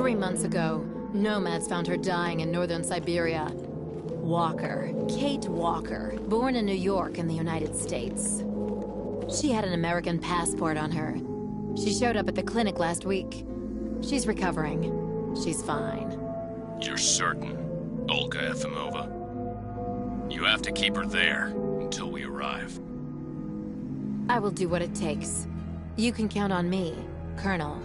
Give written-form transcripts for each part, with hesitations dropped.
3 months ago, nomads found her dying in northern Syberia. Walker, Kate Walker, born in New York in the United States. She had an American passport on her. She showed up at the clinic last week. She's recovering. She's fine. You're certain, Olga Efimova? You have to keep her there until we arrive. I will do what it takes. You can count on me, Colonel.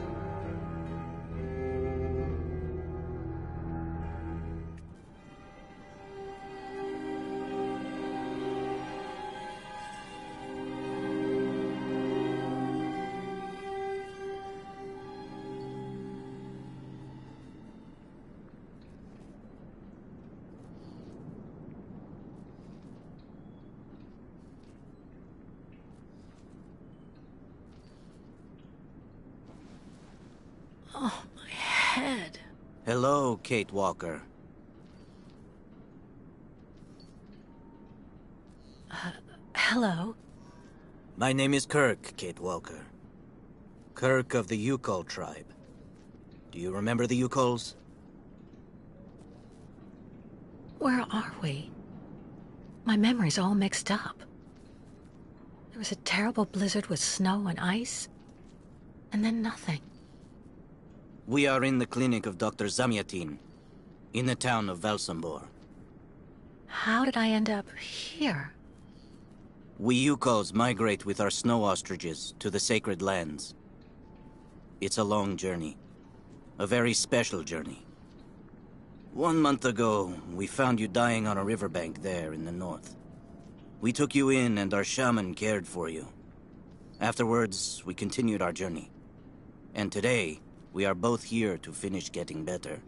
Oh, my head. Hello, Kate Walker. Hello? My name is Kirk, Kate Walker. Kirk of the Yukol tribe. Do you remember the Yukols? Where are we? My memory's all mixed up. There was a terrible blizzard with snow and ice, and then nothing. We are in the clinic of Dr. Zamyatin, in the town of Valsambor. How did I end up here? We Yukols migrate with our snow ostriches to the sacred lands. It's a long journey. A very special journey. 1 month ago, we found you dying on a riverbank there in the north. We took you in and our shaman cared for you. Afterwards, we continued our journey. And today, we are both here to finish getting better.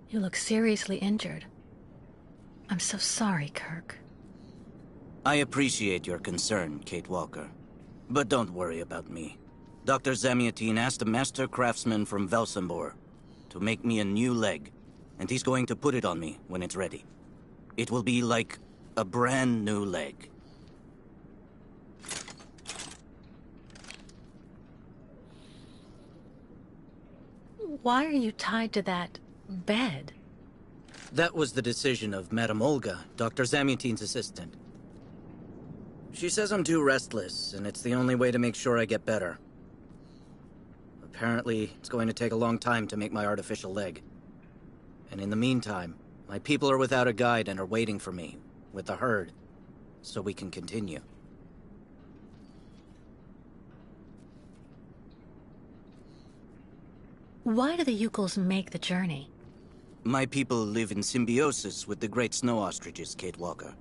You look seriously injured. I'm so sorry, Kirk. I appreciate your concern, Kate Walker. But don't worry about me. Dr. Zamyatin asked a master craftsman from Valsambor to make me a new leg, and he's going to put it on me when it's ready. It will be like a brand new leg. Why are you tied to that bed? That was the decision of Madame Olga, Dr. Zamyatin's assistant. She says I'm too restless, and it's the only way to make sure I get better. Apparently, it's going to take a long time to make my artificial leg. And in the meantime, my people are without a guide and are waiting for me, with the herd, so we can continue. Why do the Yukols make the journey? My people live in symbiosis with the great snow ostriches, Kate Walker.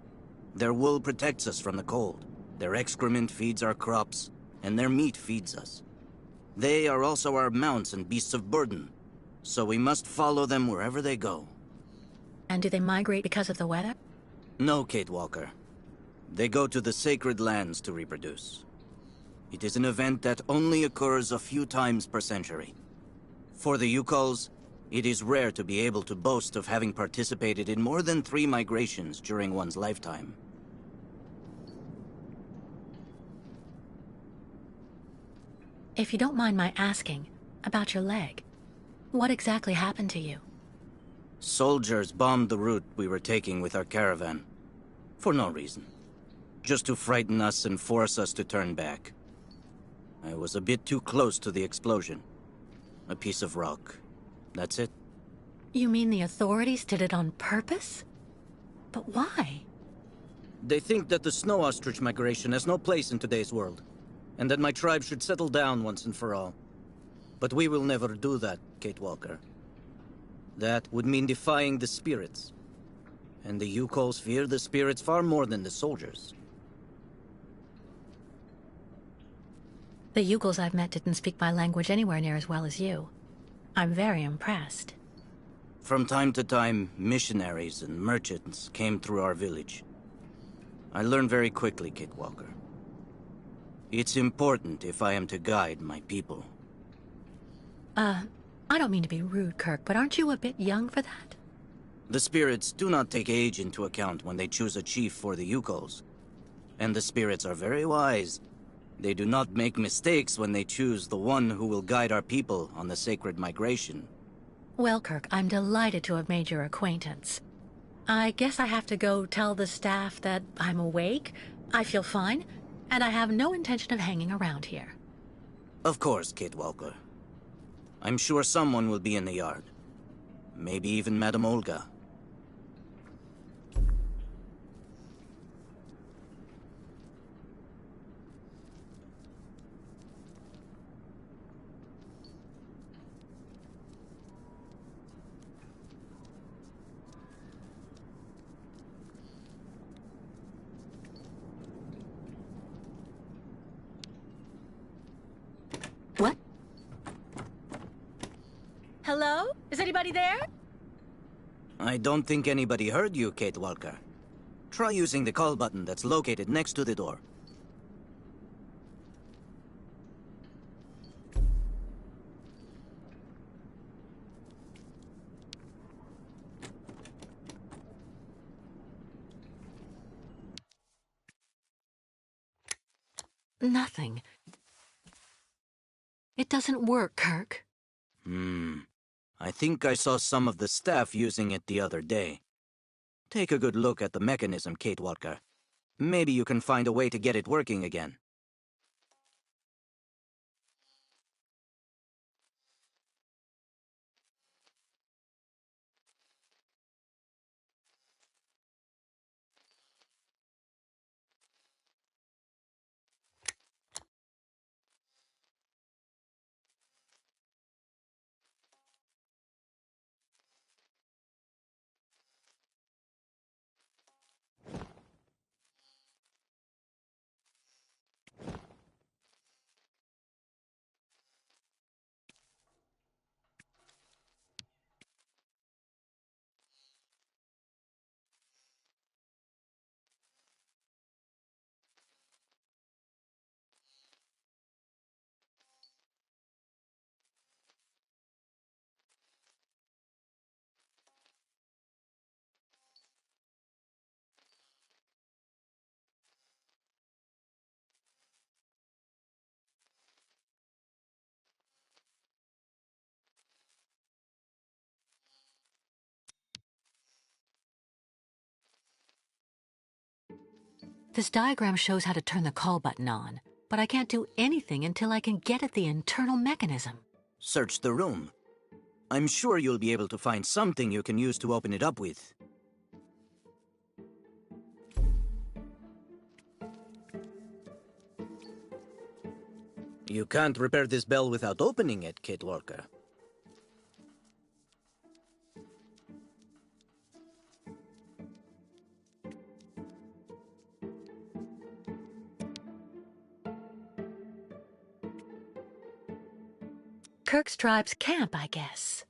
Their wool protects us from the cold, their excrement feeds our crops, and their meat feeds us. They are also our mounts and beasts of burden, so we must follow them wherever they go. And do they migrate because of the weather? No, Kate Walker. They go to the sacred lands to reproduce. It is an event that only occurs a few times per century. For the Yukols, it is rare to be able to boast of having participated in more than 3 migrations during one's lifetime. If you don't mind my asking, about your leg, what exactly happened to you? Soldiers bombed the route we were taking with our caravan. For no reason. Just to frighten us and force us to turn back. I was a bit too close to the explosion. A piece of rock. That's it. You mean the authorities did it on purpose? But why? They think that the snow ostrich migration has no place in today's world, and that my tribe should settle down once and for all. But we will never do that, Kate Walker. That would mean defying the spirits. And the Yukols fear the spirits far more than the soldiers. The Yukols I've met didn't speak my language anywhere near as well as you. I'm very impressed. From time to time, missionaries and merchants came through our village. I learned very quickly, Kate Walker. It's important if I am to guide my people. I don't mean to be rude, Kirk, but aren't you a bit young for that? The spirits do not take age into account when they choose a chief for the Yukos. And the spirits are very wise. They do not make mistakes when they choose the one who will guide our people on the sacred migration. Well, Kirk, I'm delighted to have made your acquaintance. I guess I have to go tell the staff that I'm awake, I feel fine, and I have no intention of hanging around here. Of course, Kate Walker. I'm sure someone will be in the yard. Maybe even Madame Olga. What? Hello? Is anybody there? I don't think anybody heard you, Kate Walker. Try using the call button that's located next to the door. Nothing. It doesn't work, Kirk. I think I saw some of the staff using it the other day. Take a good look at the mechanism, Kate Walker. Maybe you can find a way to get it working again. This diagram shows how to turn the call button on, but I can't do anything until I can get at the internal mechanism. Search the room. I'm sure you'll be able to find something you can use to open it up with. You can't repair this bell without opening it, Kate Walker. Kirk's tribe's camp, I guess.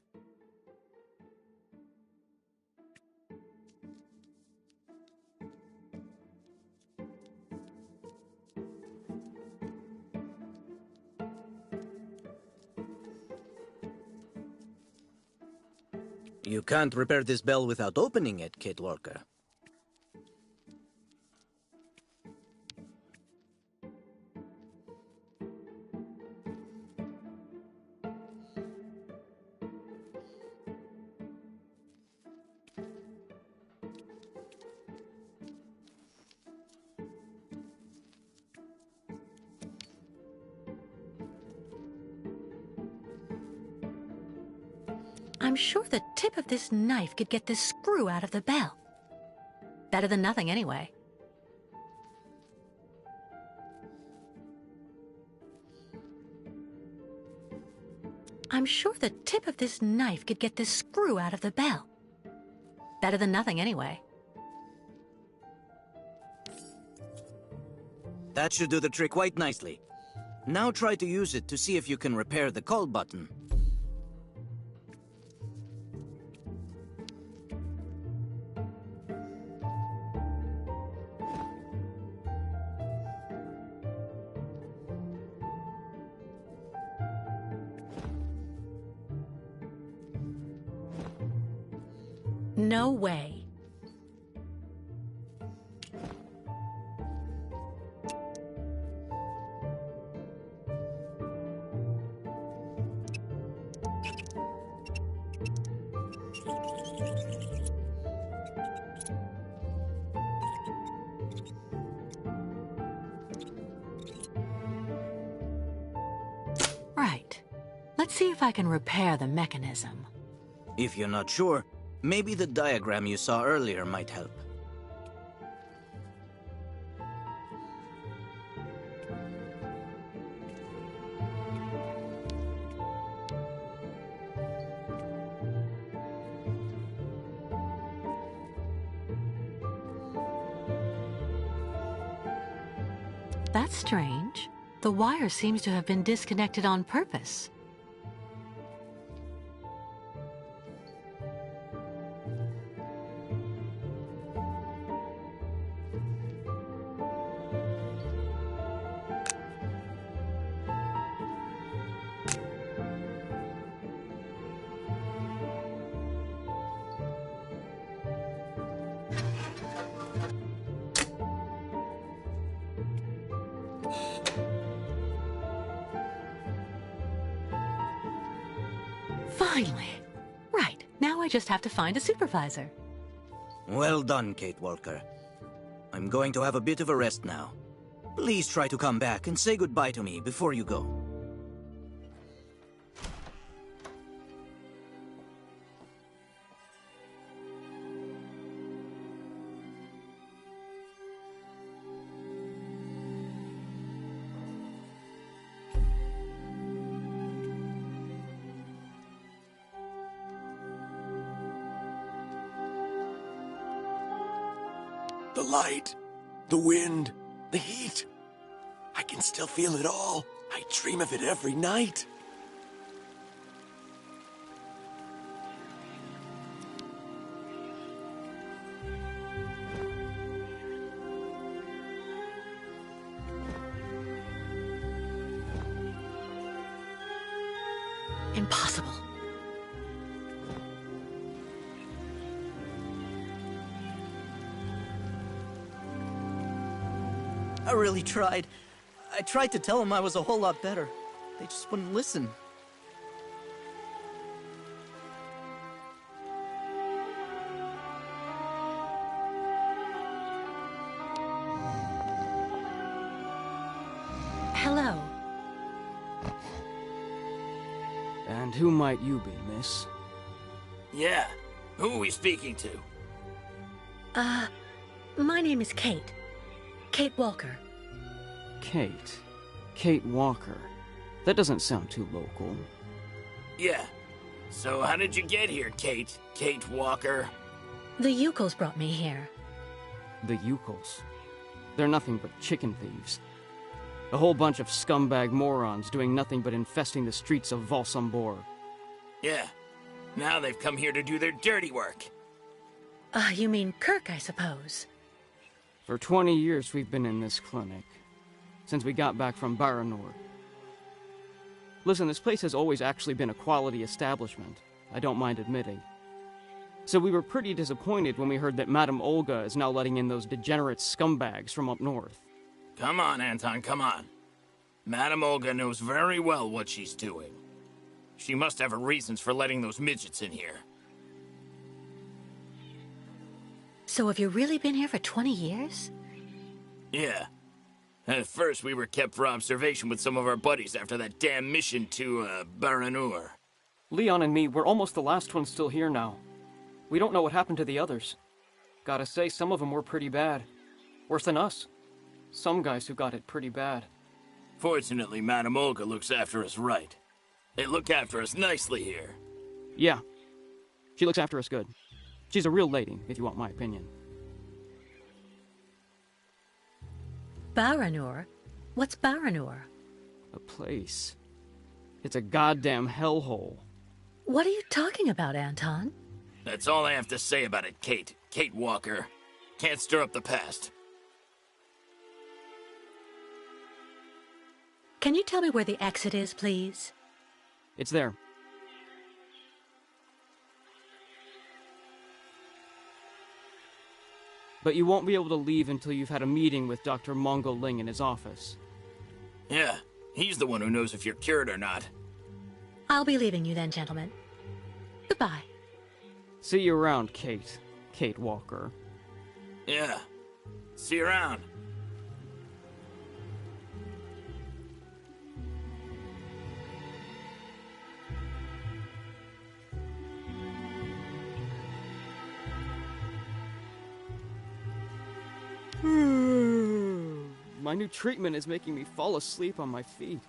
You can't repair this bell without opening it, Kate Walker. I'm sure the tip of this knife could get this screw out of the bell. Better than nothing, anyway. I'm sure the tip of this knife could get this screw out of the bell. Better than nothing, anyway. That should do the trick quite nicely. Now try to use it to see if you can repair the call button. No way. Right. Let's see if I can repair the mechanism. If you're not sure, maybe the diagram you saw earlier might help. That's strange. The wire seems to have been disconnected on purpose. Finally. Right. Now I just have to find a supervisor. Well done, Kate Walker. I'm going to have a bit of a rest now. Please try to come back and say goodbye to me before you go. The light, the wind, the heat. I can still feel it all. I dream of it every night. Impossible. I really tried. I tried to tell them I was a whole lot better. They just wouldn't listen. Hello. And who might you be, miss? Yeah, who are we speaking to? My name is Kate. Kate Walker. Kate. Kate Walker. That doesn't sound too local. Yeah. So how did you get here, Kate? Kate Walker? The Yukos brought me here. The Yukos. They're nothing but chicken thieves. A whole bunch of scumbag morons doing nothing but infesting the streets of Valsambor. Yeah. Now they've come here to do their dirty work. You mean Kirk, I suppose. For 20 years we've been in this clinic. Since we got back from Baranor. Listen, this place has always actually been a quality establishment. I don't mind admitting. So we were pretty disappointed when we heard that Madame Olga is now letting in those degenerate scumbags from up north. Come on, Anton, come on. Madame Olga knows very well what she's doing. She must have her reasons for letting those midgets in here. So have you really been here for 20 years? Yeah. At first, we were kept for observation with some of our buddies after that damn mission to, Baranur. Leon and me, we're almost the last ones still here now. We don't know what happened to the others. Gotta say, some of them were pretty bad. Worse than us. Some guys who got it pretty bad. Fortunately, Madame Olga looks after us right. They look after us nicely here. Yeah. She looks after us good. She's a real lady, if you want my opinion. Baranur? What's Baranur? A place. It's a goddamn hellhole. What are you talking about, Anton? That's all I have to say about it, Kate. Kate Walker. Can't stir up the past. Can you tell me where the exit is, please? It's there. But you won't be able to leave until you've had a meeting with Dr. Mongo Ling in his office. Yeah, he's the one who knows if you're cured or not. I'll be leaving you then, gentlemen. Goodbye. See you around, Kate. Kate Walker. Yeah. See you around. My new treatment is making me fall asleep on my feet.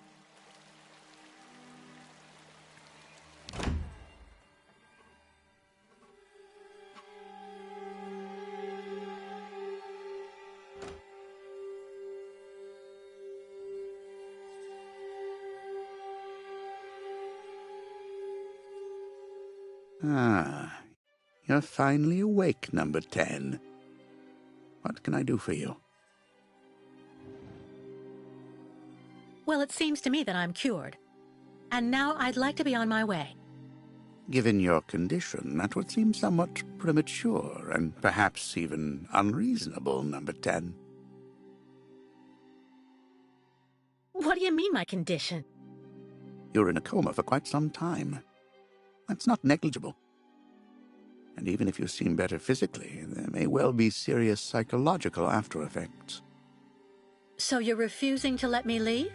Ah, you're finally awake, number 10. What can I do for you? Well, it seems to me that I'm cured. And now I'd like to be on my way. Given your condition, that would seem somewhat premature and perhaps even unreasonable, number 10. What do you mean, my condition? You're in a coma for quite some time. That's not negligible. And even if you seem better physically, there may well be serious psychological after-effects. So you're refusing to let me leave?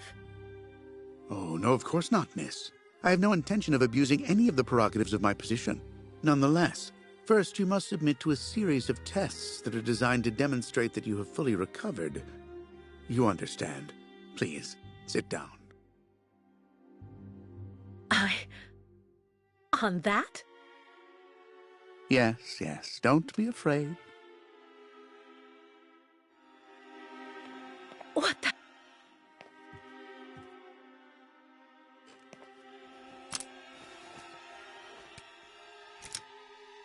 Oh, no, of course not, miss. I have no intention of abusing any of the prerogatives of my position. Nonetheless, first you must submit to a series of tests that are designed to demonstrate that you have fully recovered. You understand. Please, sit down. On that? Yes, don't be afraid. What the?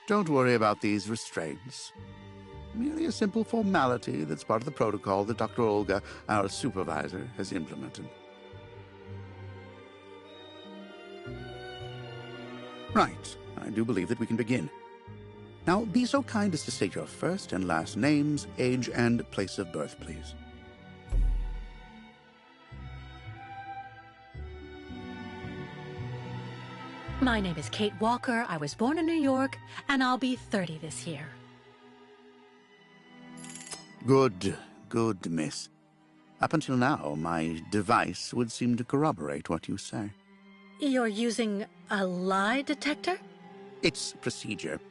Don't worry about these restraints. Merely a simple formality that's part of the protocol that Dr. Olga, our supervisor, has implemented. Right. I do believe that we can begin. Now, be so kind as to state your first and last names, age, and place of birth, please. My name is Kate Walker. I was born in New York, and I'll be 30 this year. Good, miss. Up until now, my device would seem to corroborate what you say. You're using a lie detector? It's procedure.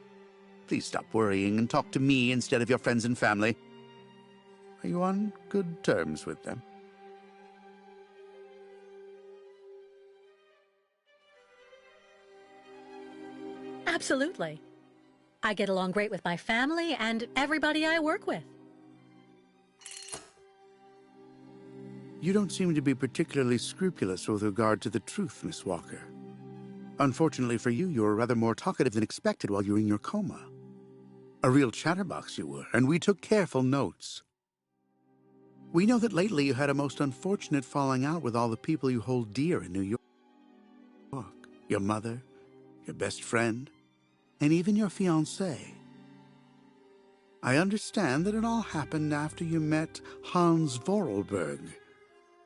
Please stop worrying and talk to me instead of your friends and family. Are you on good terms with them? Absolutely. I get along great with my family and everybody I work with. You don't seem to be particularly scrupulous with regard to the truth, Miss Walker. Unfortunately for you, you were rather more talkative than expected while you were in your coma. A real chatterbox you were, and we took careful notes. We know that lately you had a most unfortunate falling out with all the people you hold dear in New York. Your mother, your best friend, and even your fiancé. I understand that it all happened after you met Hans Vorarlberg,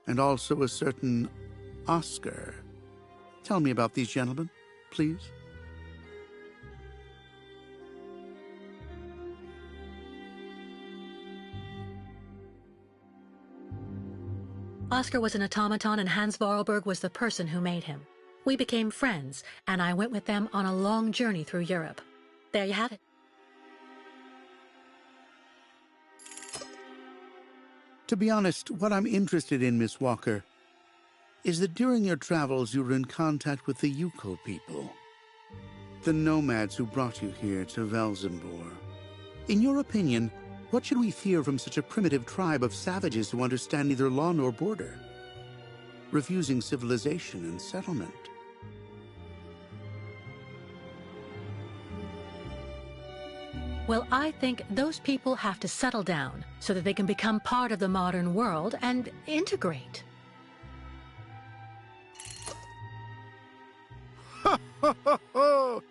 and also a certain Oscar. Tell me about these gentlemen, please. Oscar was an automaton and Hans Vorarlberg was the person who made him. We became friends, and I went with them on a long journey through Europe. There you have it. To be honest, what I'm interested in, Miss Walker, is that during your travels you were in contact with the Yuko people, the nomads who brought you here to Velzembor. In your opinion, what should we fear from such a primitive tribe of savages who understand neither law nor border, refusing civilization and settlement? Well, I think those people have to settle down so that they can become part of the modern world and integrate.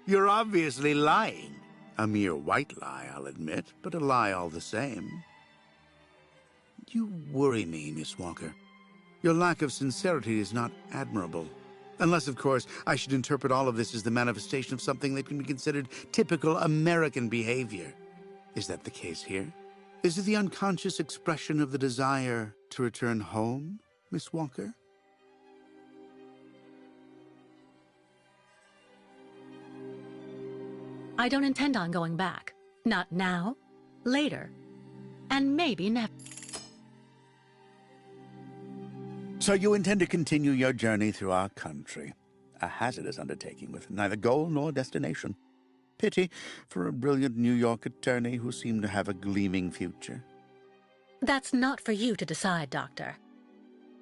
You're obviously lying. A mere white lie, I'll admit, but a lie all the same. You worry me, Miss Walker. Your lack of sincerity is not admirable. Unless, of course, I should interpret all of this as the manifestation of something that can be considered typical American behavior. Is that the case here? Is it the unconscious expression of the desire to return home, Miss Walker? I don't intend on going back. Not now, later, and maybe never. So you intend to continue your journey through our country. A hazardous undertaking with neither goal nor destination. Pity for a brilliant New York attorney who seemed to have a gleaming future. That's not for you to decide, Doctor.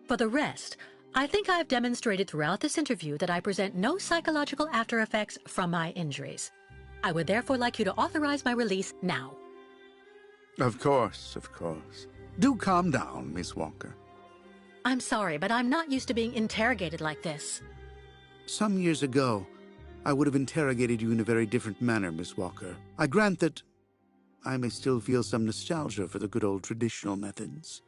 For the rest, I think I've demonstrated throughout this interview that I present no psychological after effects from my injuries. I would therefore like you to authorize my release now. Of course, of course. Do calm down, Miss Walker. I'm sorry, but I'm not used to being interrogated like this. Some years ago, I would have interrogated you in a very different manner, Miss Walker. I grant that I may still feel some nostalgia for the good old traditional methods.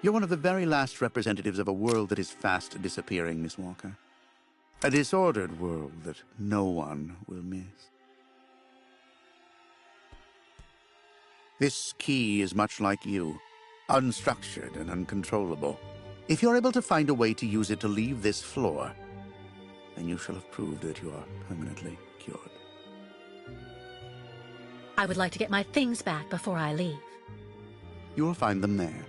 You're one of the very last representatives of a world that is fast disappearing, Miss Walker. A disordered world that no one will miss. This key is much like you, unstructured and uncontrollable. If you're able to find a way to use it to leave this floor, then you shall have proved that you are permanently cured. I would like to get my things back before I leave. You will find them there.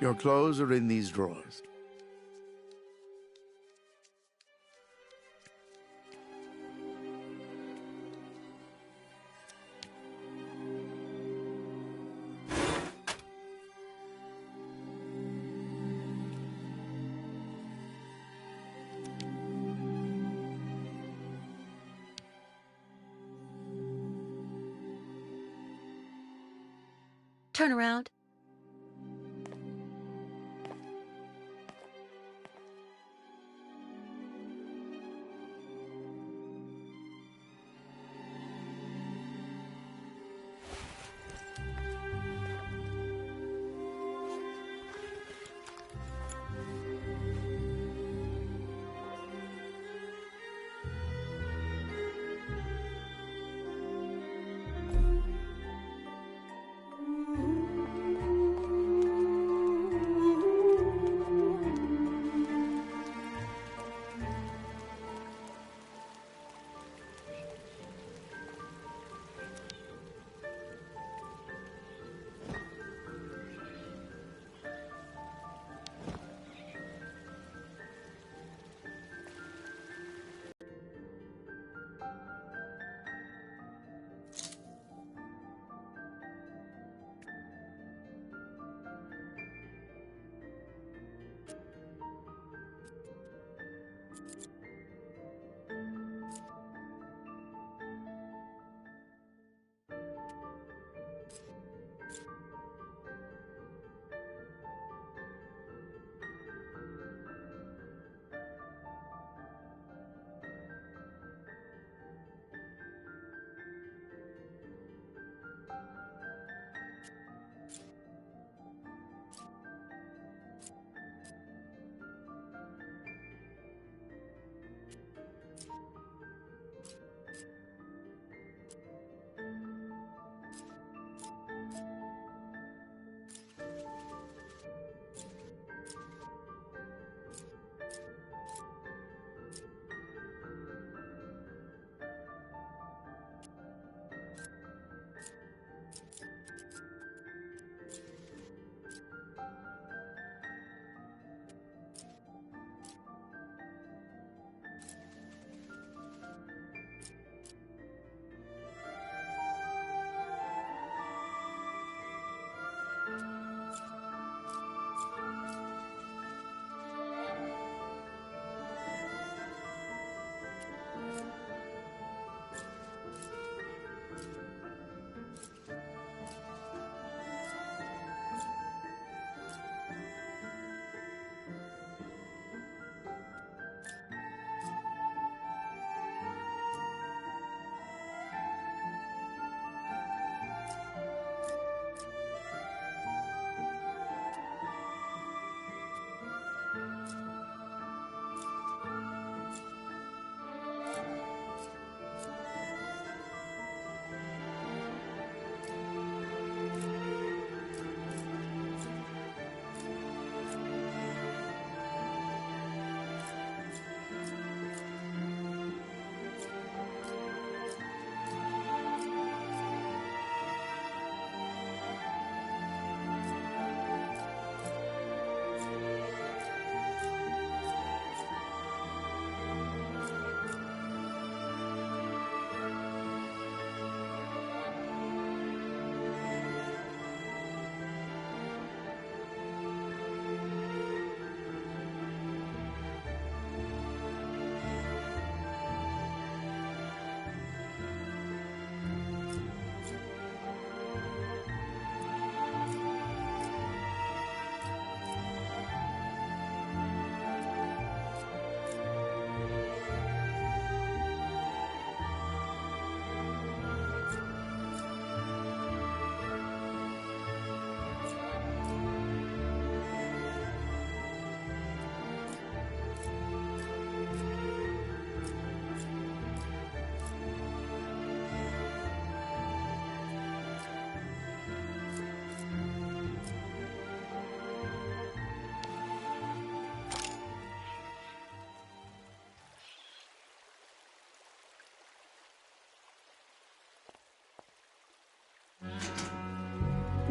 Your clothes are in these drawers. Turn around.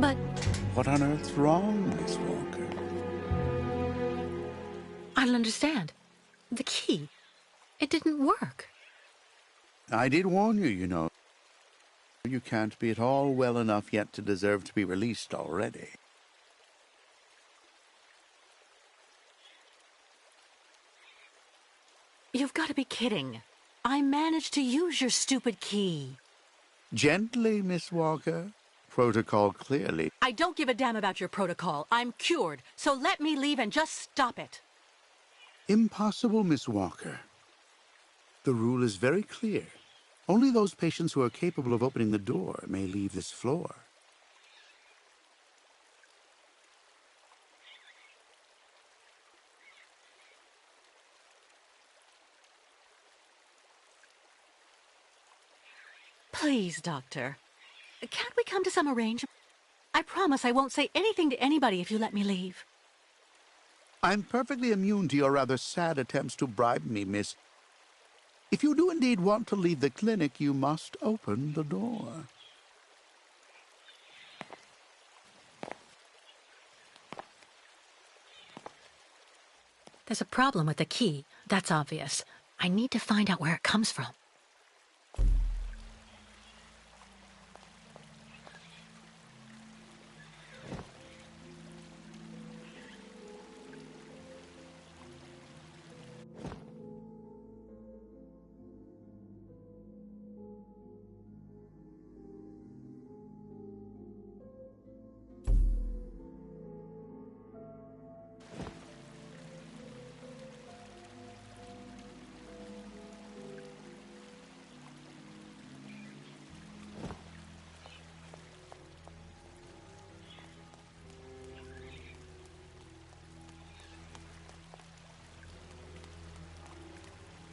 But What on earth's wrong, Miss Walker? I don't understand. The key. It didn't work. I did warn you, you know. You can't be at all well enough yet to deserve to be released already. You've got to be kidding. I managed to use your stupid key. Gently, Miss Walker. Protocol clearly. I don't give a damn about your protocol. I'm cured, so let me leave and just stop it. Impossible, Miss Walker. The rule is very clear. Only those patients who are capable of opening the door may leave this floor. Please, Doctor. Can't we come to some arrangement? I promise I won't say anything to anybody if you let me leave. I'm perfectly immune to your rather sad attempts to bribe me, miss. If you do indeed want to leave the clinic, you must open the door. There's a problem with the key. That's obvious. I need to find out where it comes from.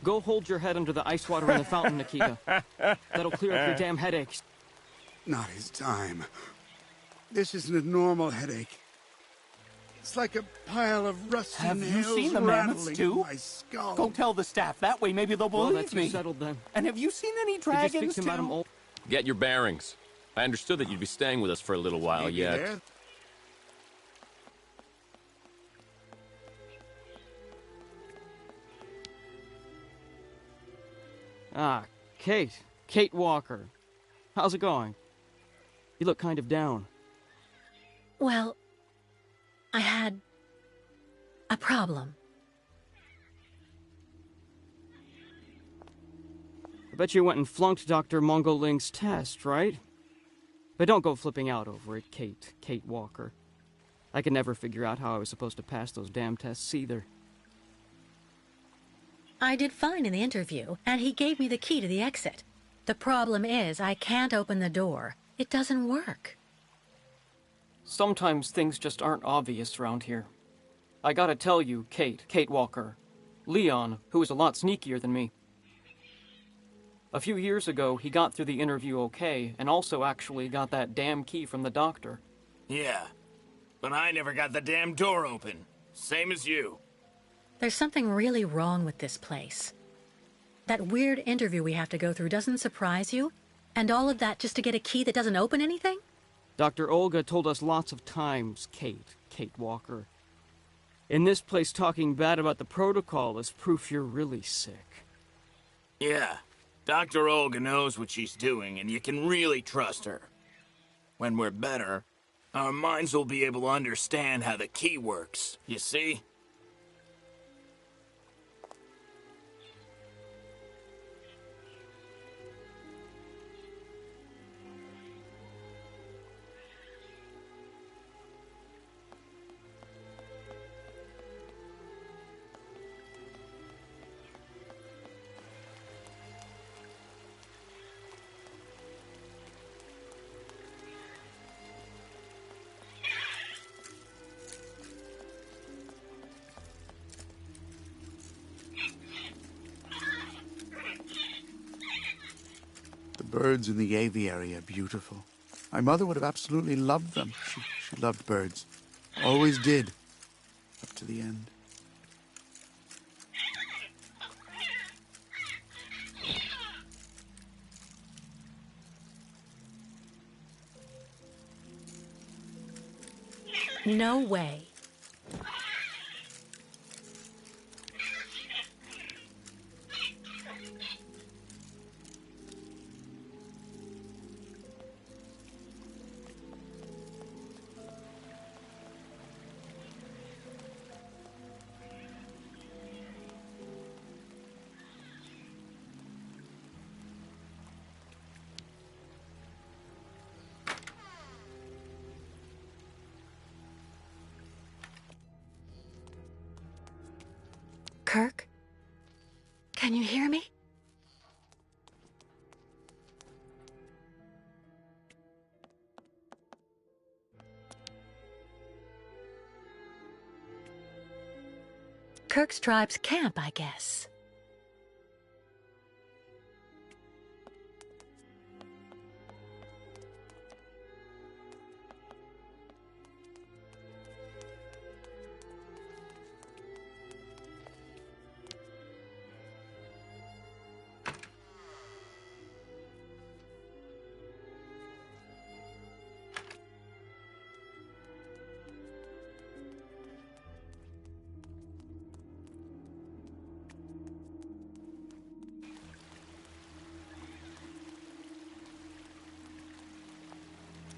Go hold your head under the ice water in the fountain, Nikita. That'll clear up your damn headaches. Not his time. This isn't a normal headache. It's like a pile of rusty Have you nails seen the mammoths rattling too? in my skull. Go tell the staff. That way maybe they'll Well, believe that's me. settled then. And have you seen any Did you dragons speak to too? Madame Olga? Get your bearings. I understood that you'd be staying with us for a little while Maybe yet. there. Ah, Kate. Kate Walker. How's it going? You look kind of down. Well, I had a problem. I bet you went and flunked Dr. Mongoling's test, right? But don't go flipping out over it, Kate Walker. I could never figure out how I was supposed to pass those damn tests either. I did fine in the interview, and he gave me the key to the exit. The problem is, I can't open the door. It doesn't work. Sometimes things just aren't obvious around here. I gotta tell you, Kate Walker. Leon, who is a lot sneakier than me. A few years ago, he got through the interview okay, and also actually got that damn key from the doctor. Yeah, but I never got the damn door open. Same as you. There's something really wrong with this place. That weird interview we have to go through doesn't surprise you? And all of that just to get a key that doesn't open anything? Dr. Olga told us lots of times, Kate Walker. In this place, talking bad about the protocol is proof you're really sick. Yeah, Dr. Olga knows what she's doing, and you can really trust her. When we're better, our minds will be able to understand how the key works, you see? The birds in the aviary are beautiful. My mother would have absolutely loved them. She loved birds. Always did. Up to the end. No way. Kirk? Can you hear me? Kirk's tribe's camp, I guess.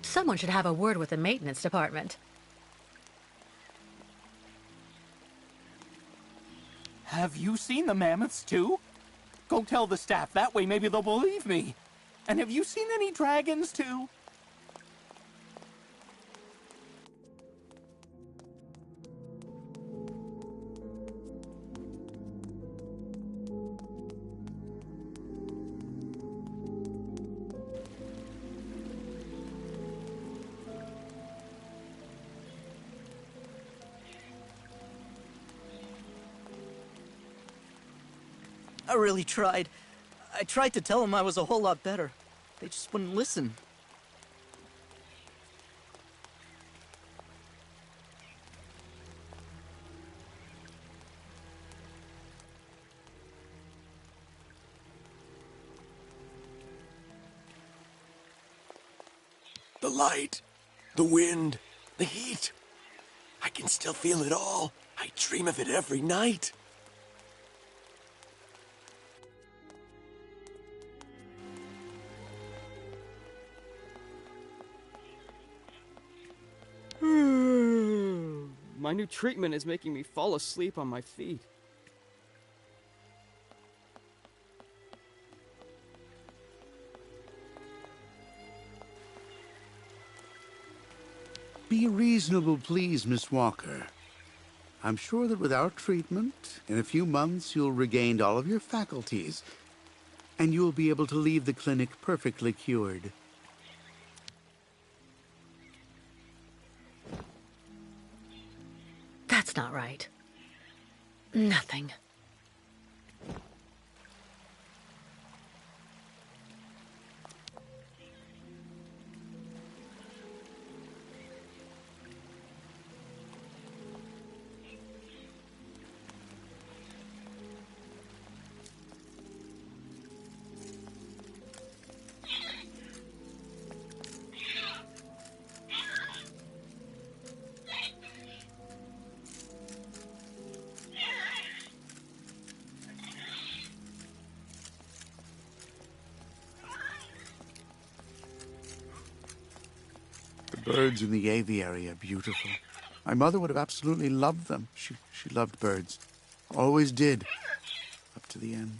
Someone should have a word with the maintenance department. Have you seen the mammoths too? Go tell the staff, that way maybe they'll believe me. And have you seen any dragons too? I really tried. I tried to tell them I was a whole lot better. They just wouldn't listen. The light, the wind, the heat. I can still feel it all. I dream of it every night. My new treatment is making me fall asleep on my feet. Be reasonable, please, Miss Walker. I'm sure that with our treatment, in a few months you'll regain all of your faculties, and you'll be able to leave the clinic perfectly cured. That's not right. Nothing. The birds in the aviary are beautiful. My mother would have absolutely loved them. She loved birds. Always did. Up to the end.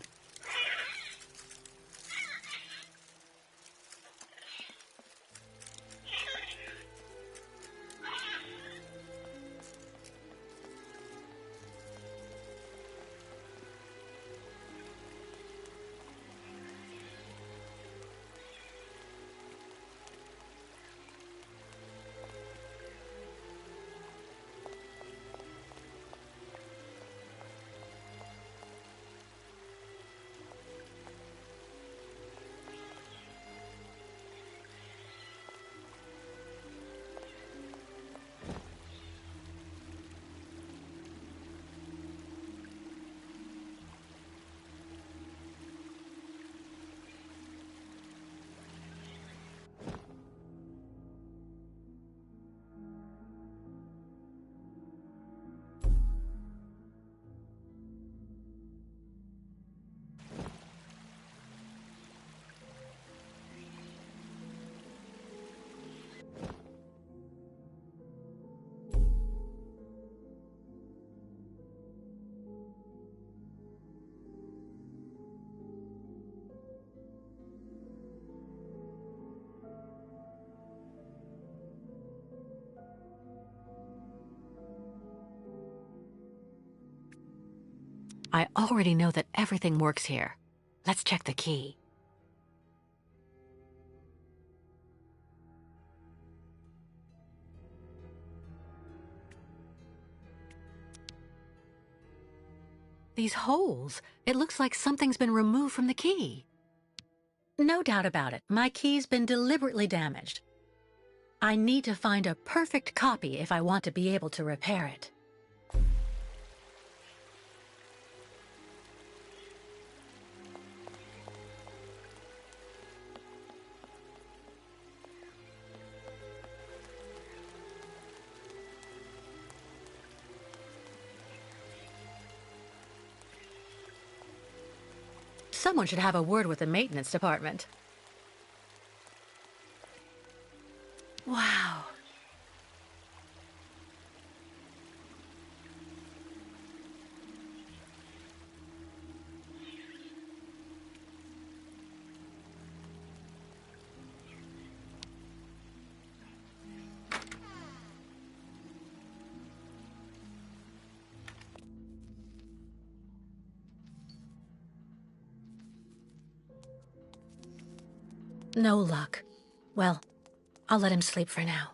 I already know that everything works here. Let's check the key. These holes, it looks like something's been removed from the key. No doubt about it, my key's been deliberately damaged. I need to find a perfect copy if I want to be able to repair it. Someone should have a word with the maintenance department. Wow. No luck. Well, I'll let him sleep for now.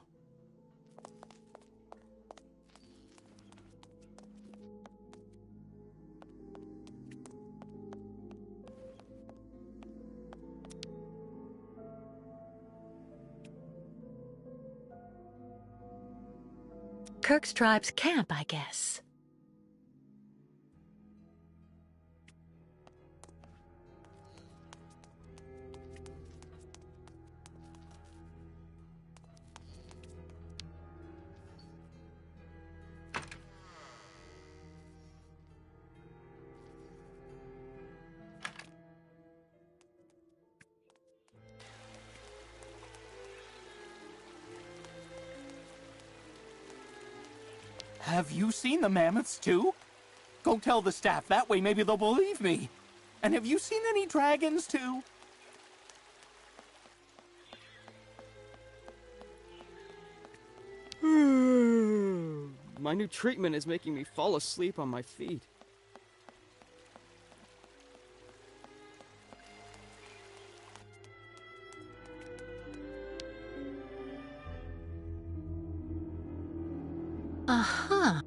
Kirk's tribe's camp, I guess. Have you seen the mammoths too? Go tell the staff, that way maybe they'll believe me. And have you seen any dragons too? My new treatment is making me fall asleep on my feet. Uh-huh.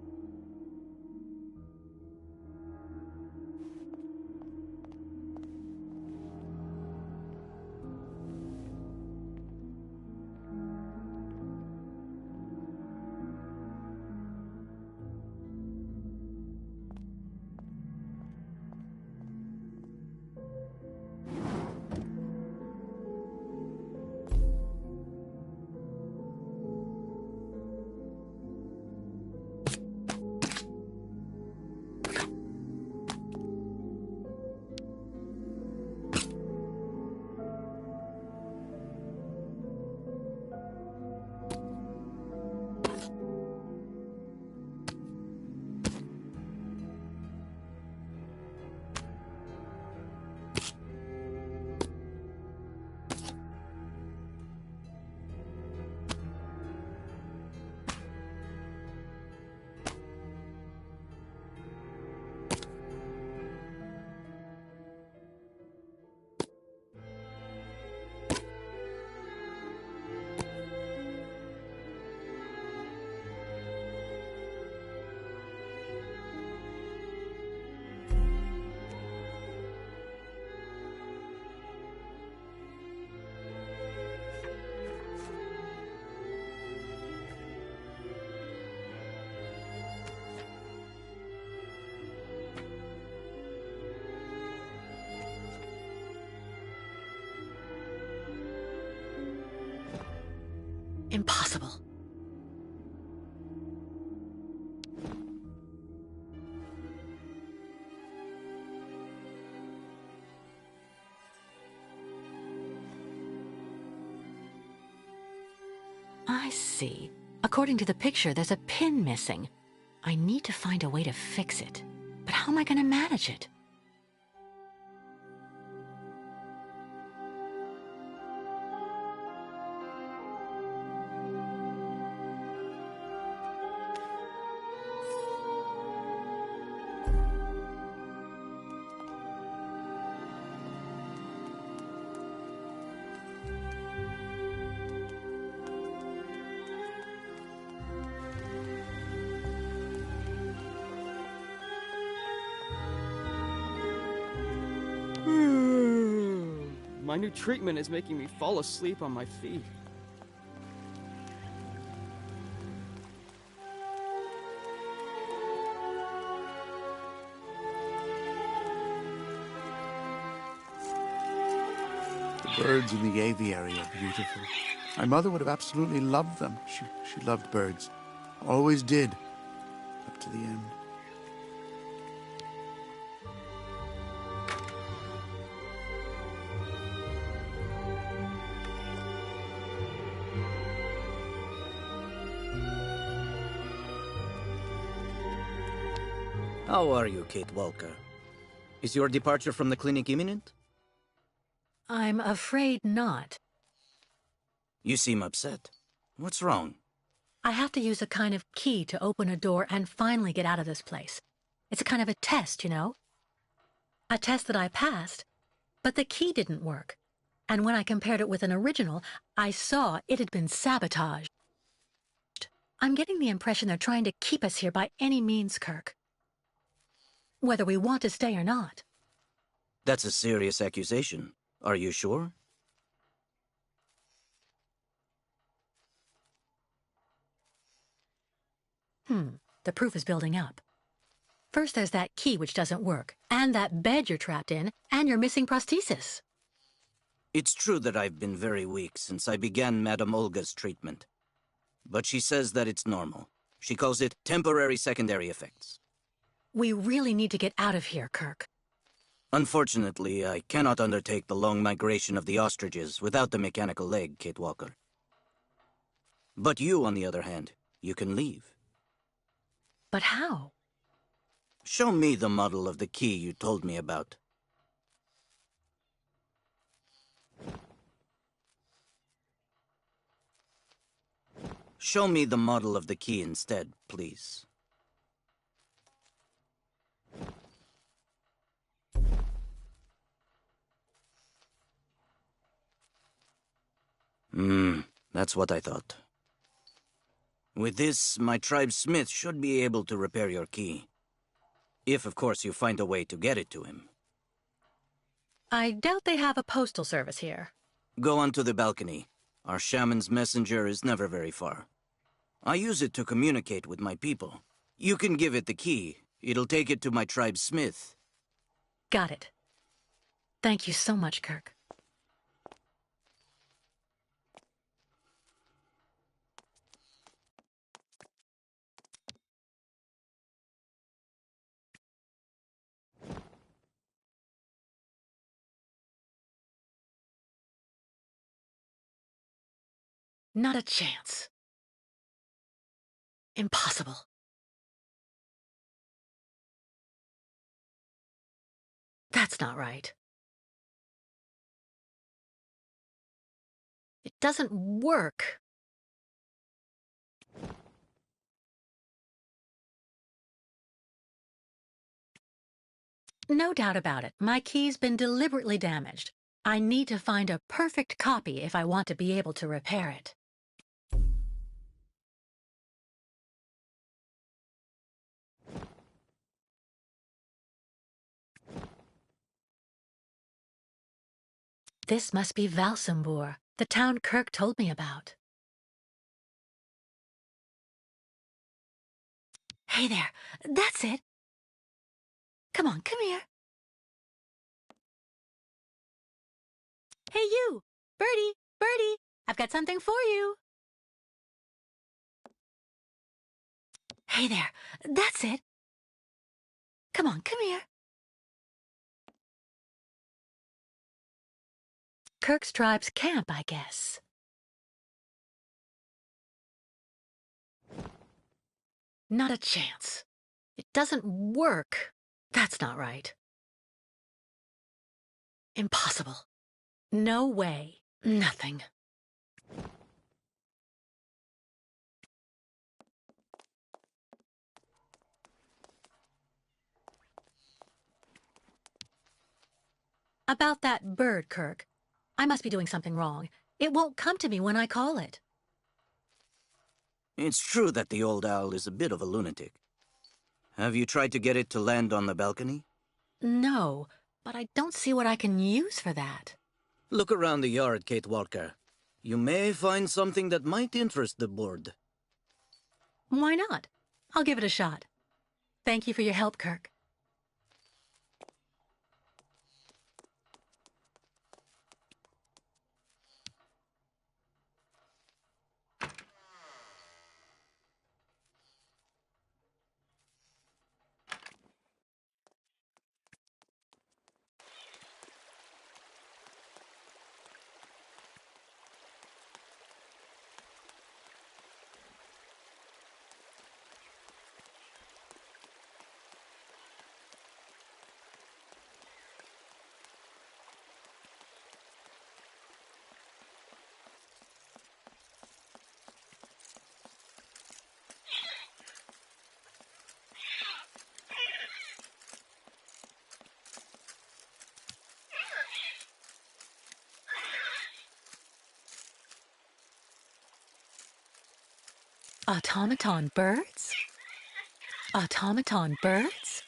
Impossible. I see. According to the picture, there's a pin missing. I need to find a way to fix it. But how am I going to manage it? My new treatment is making me fall asleep on my feet. The birds in the aviary are beautiful. My mother would have absolutely loved them. She loved birds. Always did. Up to the end. How are you, Kate Walker? Is your departure from the clinic imminent? I'm afraid not. You seem upset. What's wrong? I have to use a kind of key to open a door and finally get out of this place. It's a kind of a test, you know? A test that I passed, but the key didn't work. And when I compared it with an original, I saw it had been sabotaged. I'm getting the impression they're trying to keep us here by any means, Kirk. Whether we want to stay or not. That's a serious accusation. Are you sure? The proof is building up. First there's that key which doesn't work, and that bed you're trapped in, and your missing prosthesis. It's true that I've been very weak since I began Madame Olga's treatment. But she says that it's normal. She calls it temporary secondary effects. We really need to get out of here, Kirk. Unfortunately, I cannot undertake the long migration of the ostriches without the mechanical leg, Kate Walker. But you, on the other hand, you can leave. But how? Show me the model of the key you told me about. Show me the model of the key instead, please. That's what I thought. With this, my tribe smith should be able to repair your key. If, of course, you find a way to get it to him. I doubt they have a postal service here. Go onto the balcony. Our shaman's messenger is never very far. I use it to communicate with my people. You can give it the key. It'll take it to my tribe smith. Got it. Thank you so much, Kirk. Not a chance. Impossible. That's not right. It doesn't work. No doubt about it. My key's been deliberately damaged. I need to find a perfect copy if I want to be able to repair it. This must be Valsambur, the town Kirk told me about. Hey there, that's it. Come on, come here. Hey you, Birdie, Birdie, I've got something for you. Hey there, that's it. Come on, come here. Kirk's tribe's camp, I guess. Not a chance. It doesn't work. That's not right. Impossible. No way. Nothing. About that bird, Kirk. I must be doing something wrong. It won't come to me when I call it. It's true that the old owl is a bit of a lunatic. Have you tried to get it to land on the balcony? No, but I don't see what I can use for that. Look around the yard, Kate Walker. You may find something that might interest the board. Why not? I'll give it a shot. Thank you for your help, Kirk. Automaton birds? Automaton birds?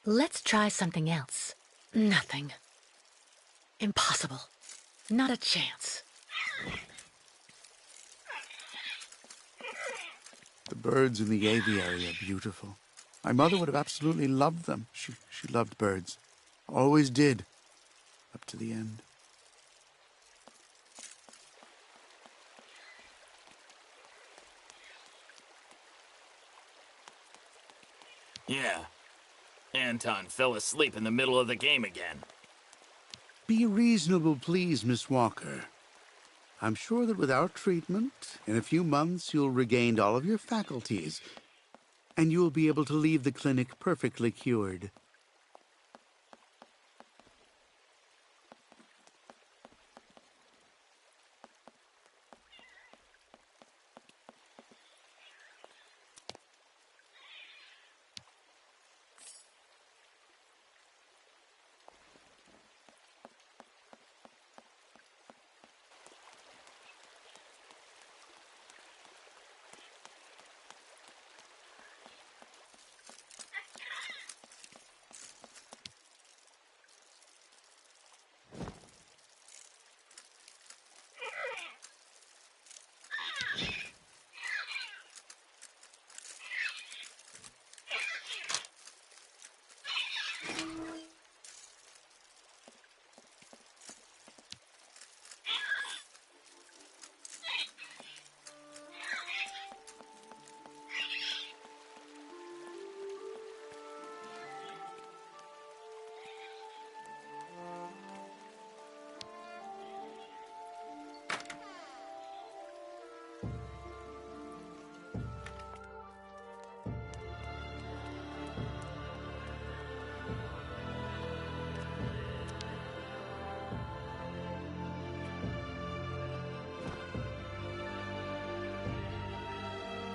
Let's try something else. Nothing. Impossible. Not a chance. The birds in the aviary are beautiful. My mother would have absolutely loved them. She loved birds. Always did. Up to the end. Yeah. Anton fell asleep in the middle of the game again. Be reasonable, please, Miss Walker. I'm sure that with our treatment, in a few months you'll regain all of your faculties, and you'll be able to leave the clinic perfectly cured.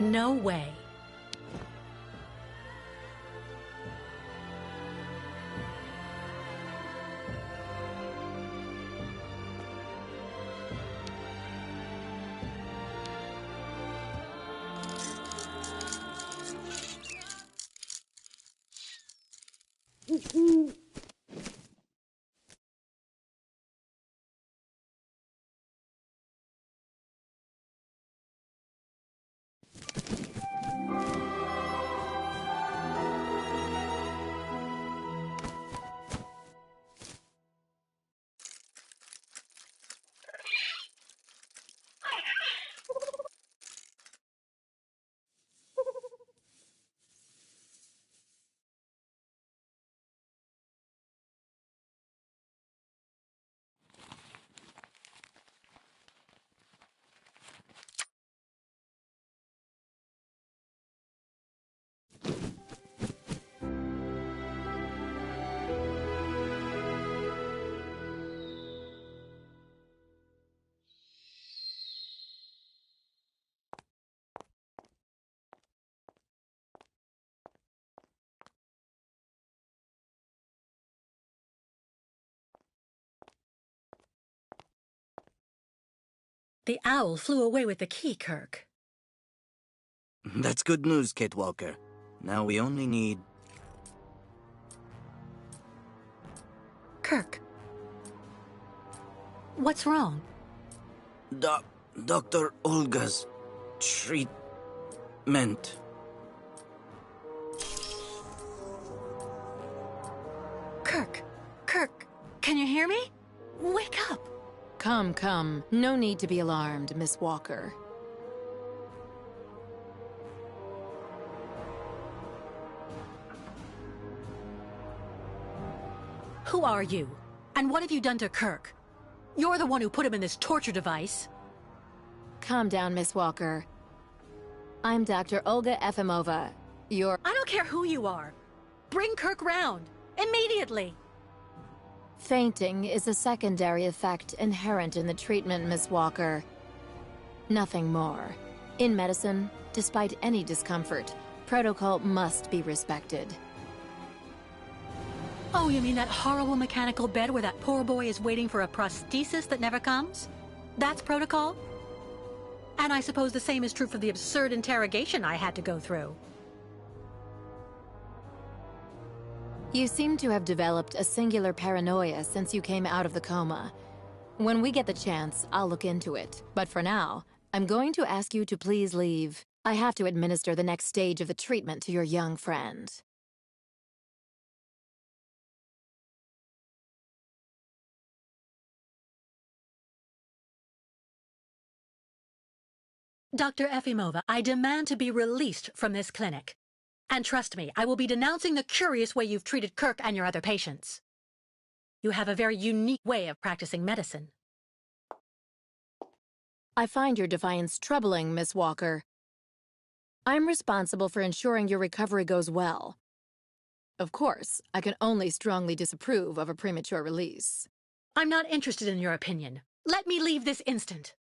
No way. The owl flew away with the key, Kirk. That's good news, Kate Walker. Now we only need... Kirk. What's wrong? Dr. Olga's treatment. Kirk, can you hear me? Wake up! Come. No need to be alarmed, Miss Walker. Who are you? And what have you done to Kirk? You're the one who put him in this torture device. Calm down, Miss Walker. I'm Dr. Olga Efimova. I don't care who you are. Bring Kirk round. Immediately! Fainting is a secondary effect inherent in the treatment, Miss Walker. Nothing more. In medicine, despite any discomfort, protocol must be respected. Oh, you mean that horrible mechanical bed where that poor boy is waiting for a prosthesis that never comes? That's protocol? And I suppose the same is true for the absurd interrogation I had to go through. You seem to have developed a singular paranoia since you came out of the coma. When we get the chance, I'll look into it. But for now, I'm going to ask you to please leave. I have to administer the next stage of the treatment to your young friend. Dr. Efimova, I demand to be released from this clinic. And trust me, I will be denouncing the curious way you've treated Kirk and your other patients. You have a very unique way of practicing medicine. I find your defiance troubling, Miss Walker. I'm responsible for ensuring your recovery goes well. Of course, I can only strongly disapprove of a premature release. I'm not interested in your opinion. Let me leave this instant.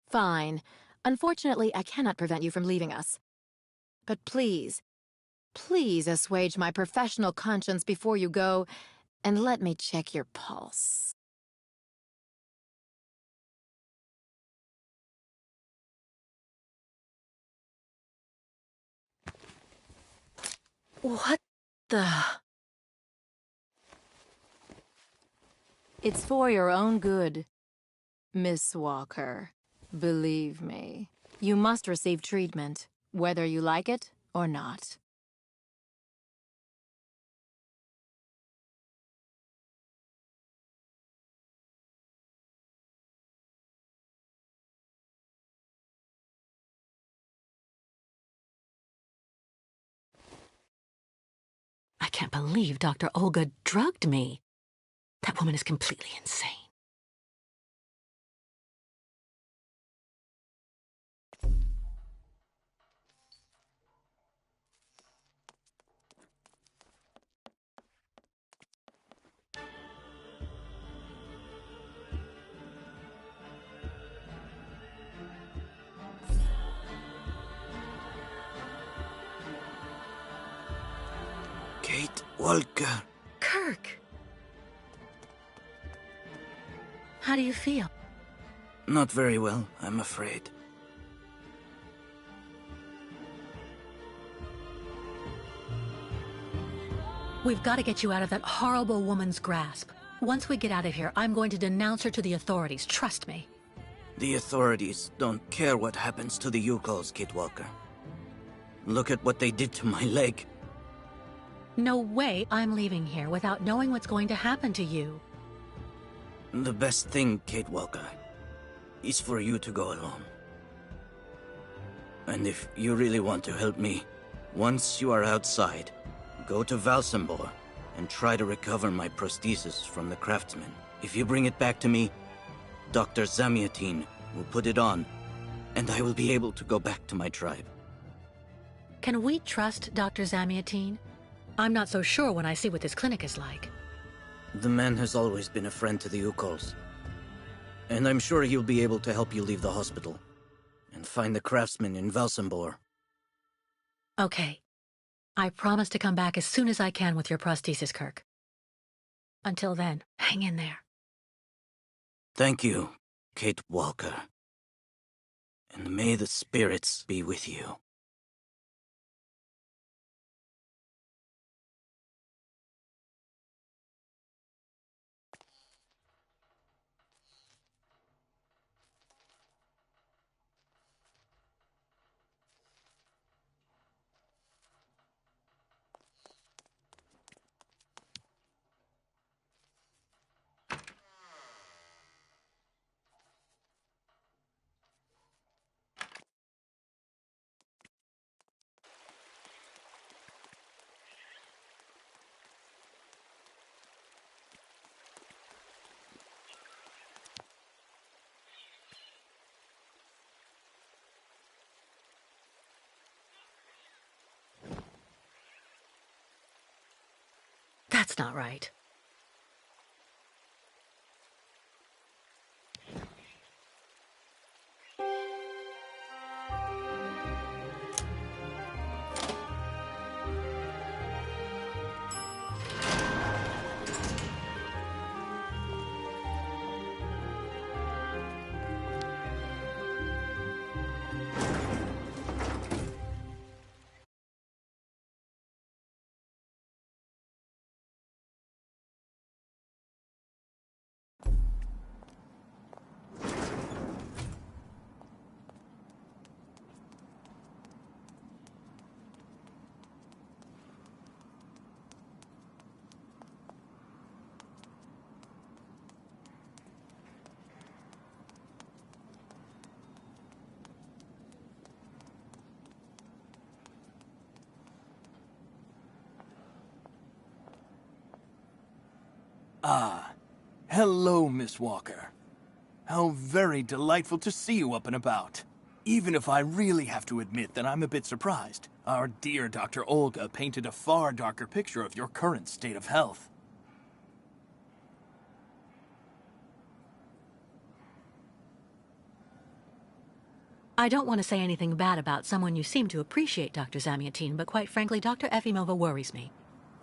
Fine. Unfortunately, I cannot prevent you from leaving us. But please assuage my professional conscience before you go, and let me check your pulse. What the... It's for your own good, Miss Walker. Believe me, you must receive treatment, whether you like it or not. I can't believe Dr. Olga drugged me. That woman is completely insane. Kate Walker. Kirk! How do you feel? Not very well, I'm afraid. We've got to get you out of that horrible woman's grasp. Once we get out of here, I'm going to denounce her to the authorities, trust me. The authorities don't care what happens to the Yukos, Kate Walker. Look at what they did to my leg. No way I'm leaving here without knowing what's going to happen to you. The best thing, Kate Walker, is for you to go alone. And if you really want to help me, once you are outside, go to Valsambor and try to recover my prosthesis from the craftsman. If you bring it back to me, Dr. Zamyatin will put it on, and I will be able to go back to my tribe. Can we trust Dr. Zamyatin? I'm not so sure when I see what this clinic is like. The man has always been a friend to the Yukols. And I'm sure he'll be able to help you leave the hospital and find the craftsman in Valsambor. Okay. I promise to come back as soon as I can with your prosthesis, Kirk. Until then, hang in there. Thank you, Kate Walker. And may the spirits be with you. That's not right. Ah, hello, Miss Walker. How very delightful to see you up and about. Even if I really have to admit that I'm a bit surprised, our dear Dr. Olga painted a far darker picture of your current state of health. I don't want to say anything bad about someone you seem to appreciate, Dr. Zamyatin, but quite frankly, Dr. Efimova worries me.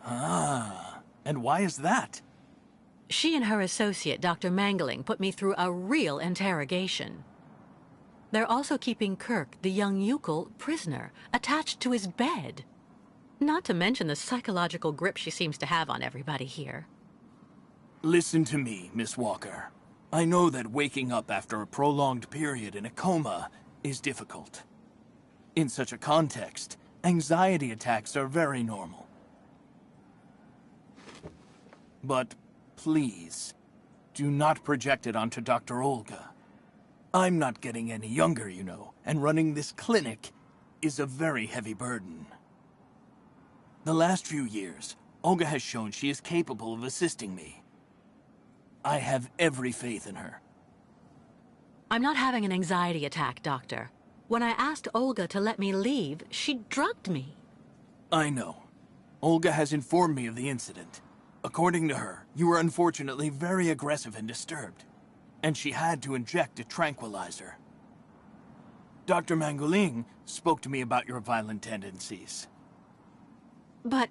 Ah, and why is that? She and her associate, Dr. Mangling, put me through a real interrogation. They're also keeping Kirk, the young Yukol, prisoner, attached to his bed. Not to mention the psychological grip she seems to have on everybody here. Listen to me, Miss Walker. I know that waking up after a prolonged period in a coma is difficult. In such a context, anxiety attacks are very normal. But please, do not project it onto Dr. Olga. I'm not getting any younger, you know, and running this clinic is a very heavy burden. The last few years, Olga has shown she is capable of assisting me. I have every faith in her. I'm not having an anxiety attack, Doctor. When I asked Olga to let me leave, she drugged me. I know. Olga has informed me of the incident. According to her, you were unfortunately very aggressive and disturbed, and she had to inject a tranquilizer. Dr. Mangling spoke to me about your violent tendencies. But...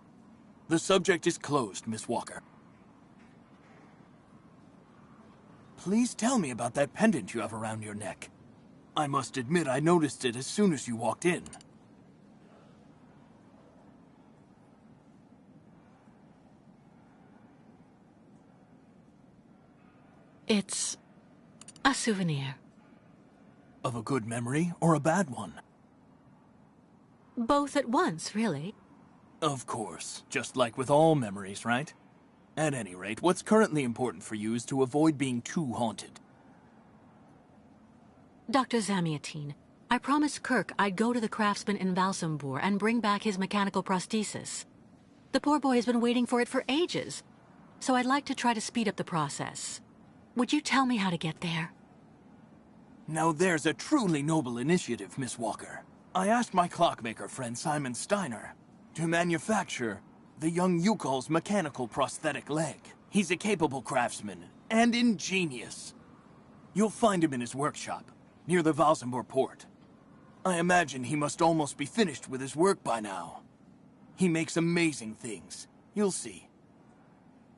The subject is closed, Miss Walker. Please tell me about that pendant you have around your neck. I must admit I noticed it as soon as you walked in. it's a souvenir. Of a good memory or a bad one? Both at once, really. Of course, just like with all memories, right? At any rate, what's currently important for you is to avoid being too haunted. Dr. Zamyatin, I promised Kirk I'd go to the craftsman in Valsambur and bring back his mechanical prosthesis. The poor boy has been waiting for it for ages, so I'd like to try to speed up the process. Would you tell me how to get there? Now there's a truly noble initiative, Miss Walker. I asked my clockmaker friend Simon Steiner to manufacture the young Yukol's mechanical prosthetic leg. He's a capable craftsman and ingenious. You'll find him in his workshop, near the Valsambur port. I imagine he must almost be finished with his work by now. He makes amazing things. You'll see.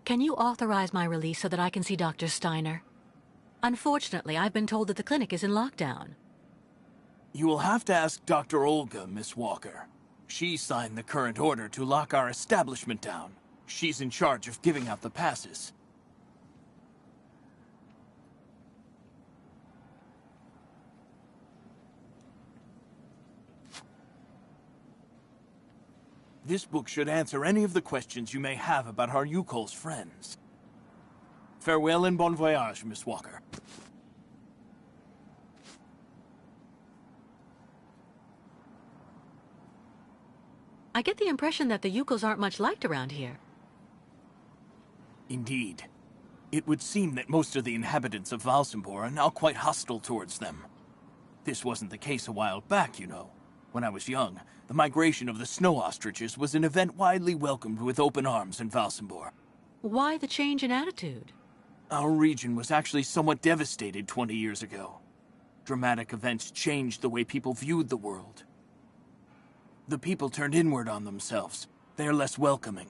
Can you authorize my release so that I can see Dr. Steiner? Unfortunately, I've been told that the clinic is in lockdown. You will have to ask Dr. Olga, Miss Walker. She signed the current order to lock our establishment down. She's in charge of giving out the passes. This book should answer any of the questions you may have about our Yukol's friends. Farewell and bon voyage, Miss Walker. I get the impression that the Yukols aren't much liked around here. Indeed. It would seem that most of the inhabitants of Valsimbor are now quite hostile towards them. This wasn't the case a while back, you know. When I was young, the migration of the snow ostriches was an event widely welcomed with open arms in Valsimbor. Why the change in attitude? Our region was actually somewhat devastated 20 years ago. Dramatic events changed the way people viewed the world. The people turned inward on themselves. They are less welcoming.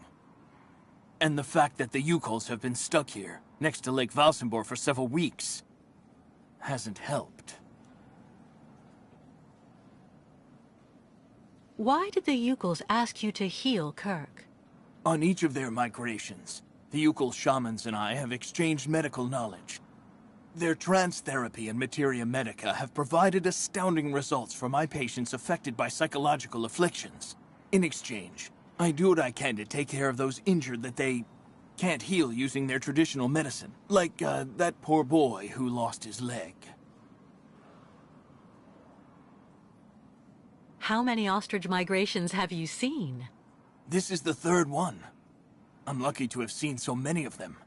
And the fact that the Yukols have been stuck here, next to Lake Valsimbor for several weeks, hasn't helped. Why did the Yukols ask you to heal Kirk? On each of their migrations, the Yukol shamans and I have exchanged medical knowledge. Their trance therapy and materia medica have provided astounding results for my patients affected by psychological afflictions. In exchange, I do what I can to take care of those injured that they can't heal using their traditional medicine. Like, that poor boy who lost his leg. How many ostrich migrations have you seen? This is the third one. I'm lucky to have seen so many of them.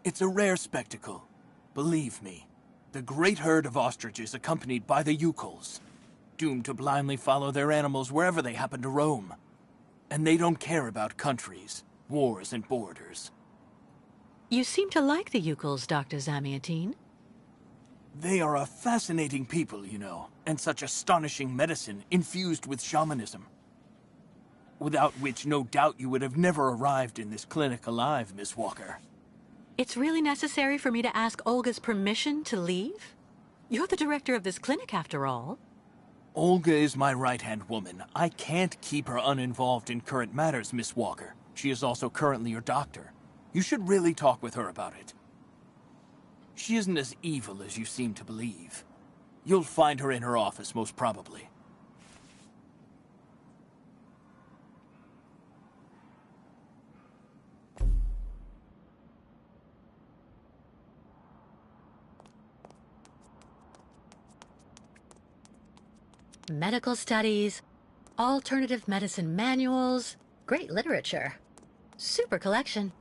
It's a rare spectacle. Believe me, the great herd of ostriches accompanied by the Yukols, doomed to blindly follow their animals wherever they happen to roam. And they don't care about countries, wars, and borders. You seem to like the Yukols, Dr. Zamyatin. They are a fascinating people, you know, and such astonishing medicine infused with shamanism. Without which, no doubt, you would have never arrived in this clinic alive, Miss Walker. It's really necessary for me to ask Olga's permission to leave? You're the director of this clinic, after all. Olga is my right-hand woman. I can't keep her uninvolved in current matters, Miss Walker. She is also currently your doctor. You should really talk with her about it. She isn't as evil as you seem to believe. You'll find her in her office, most probably. Medical studies, alternative medicine manuals, great literature. Super collection.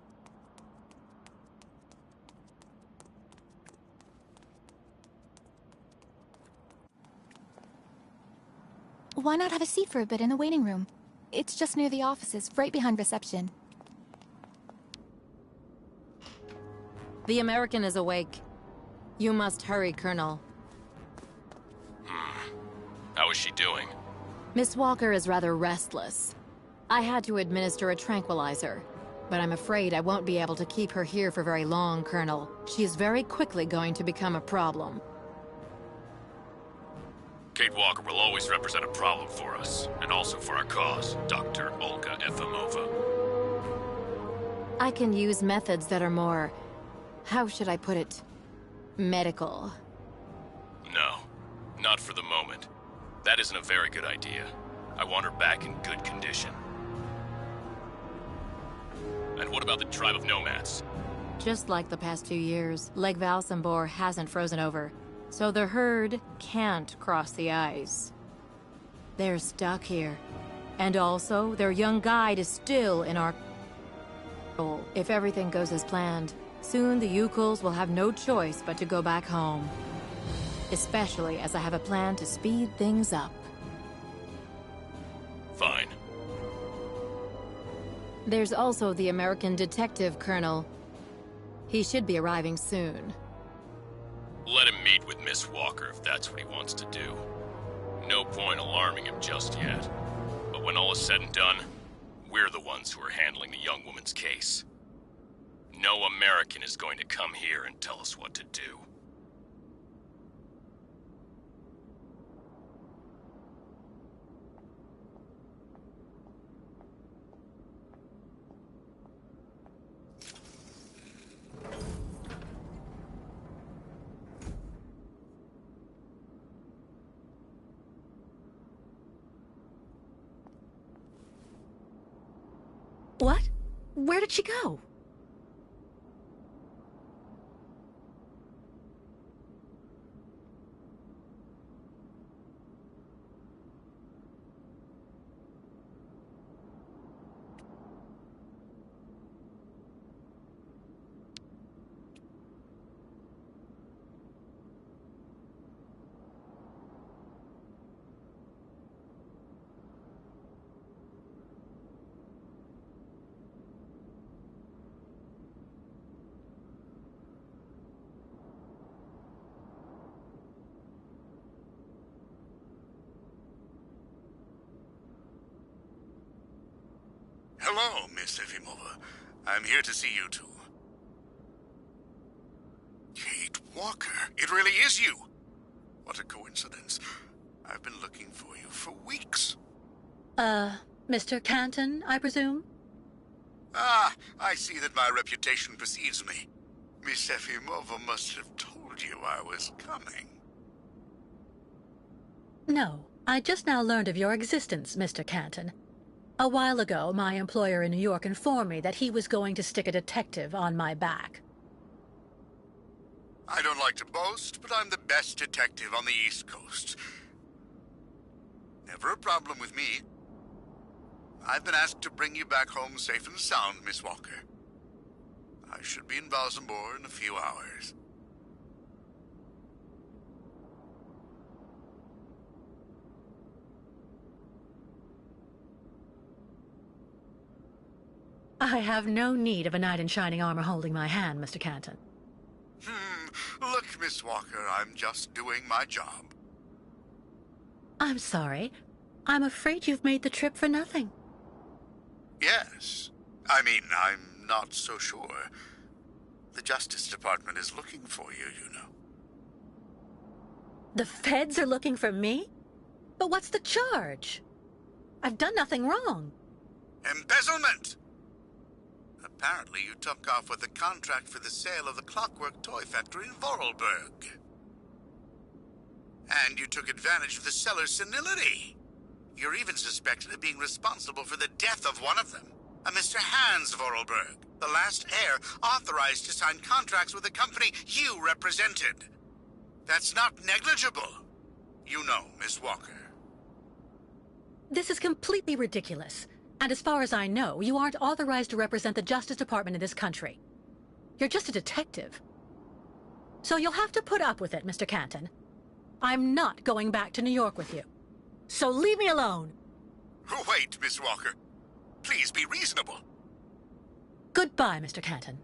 Why not have a seat for a bit in the waiting room? It's just near the offices, right behind reception. The American is awake. You must hurry, Colonel. How is she doing? Miss Walker is rather restless. I had to administer a tranquilizer, but I'm afraid I won't be able to keep her here for very long, Colonel. She is very quickly going to become a problem. Kate Walker will always represent a problem for us, and also for our cause, Dr. Olga Efimova. I can use methods that are more... how should I put it? Medical. No, not for the moment. That isn't a very good idea. I want her back in good condition. And what about the tribe of nomads? Just like the past 2 years, Lake Valsimbor hasn't frozen over, so the herd can't cross the ice. They're stuck here. And also, their young guide is still in our control. If everything goes as planned, soon the Yukols will have no choice but to go back home. Especially as I have a plan to speed things up. Fine. There's also the American detective, Colonel. He should be arriving soon. Let him meet with Miss Walker if that's what he wants to do. No point alarming him just yet. But when all is said and done, we're the ones who are handling the young woman's case. No American is going to come here and tell us what to do. Where did she go? Hello, Miss Efimova. I'm here to see you two. Kate Walker. It really is you. What a coincidence. I've been looking for you for weeks. Mr. Canton, I presume? Ah, I see that my reputation precedes me. Miss Efimova must have told you I was coming. No, I just now learned of your existence, Mr. Canton. A while ago, my employer in New York informed me that he was going to stick a detective on my back. I don't like to boast, but I'm the best detective on the East Coast. Never a problem with me. I've been asked to bring you back home safe and sound, Miss Walker. I should be in Balsambor in a few hours. I have no need of a knight in shining armor holding my hand, Mr. Canton. Look, Miss Walker, I'm just doing my job. I'm sorry. I'm afraid you've made the trip for nothing. Yes. I mean, I'm not so sure. The Justice Department is looking for you, you know. The feds are looking for me? But what's the charge? I've done nothing wrong. Embezzlement! Apparently you took off with a contract for the sale of the Clockwork Toy Factory in Vorarlberg. And you took advantage of the seller's senility. You're even suspected of being responsible for the death of one of them, a Mr. Hans Vorarlberg, the last heir authorized to sign contracts with the company you represented. That's not negligible. You know, Miss Walker. This is completely ridiculous. And as far as I know, you aren't authorized to represent the Justice Department in this country. You're just a detective. So you'll have to put up with it, Mr. Canton. I'm not going back to New York with you. So leave me alone. Wait, Miss Walker. Please be reasonable. Goodbye, Mr. Canton.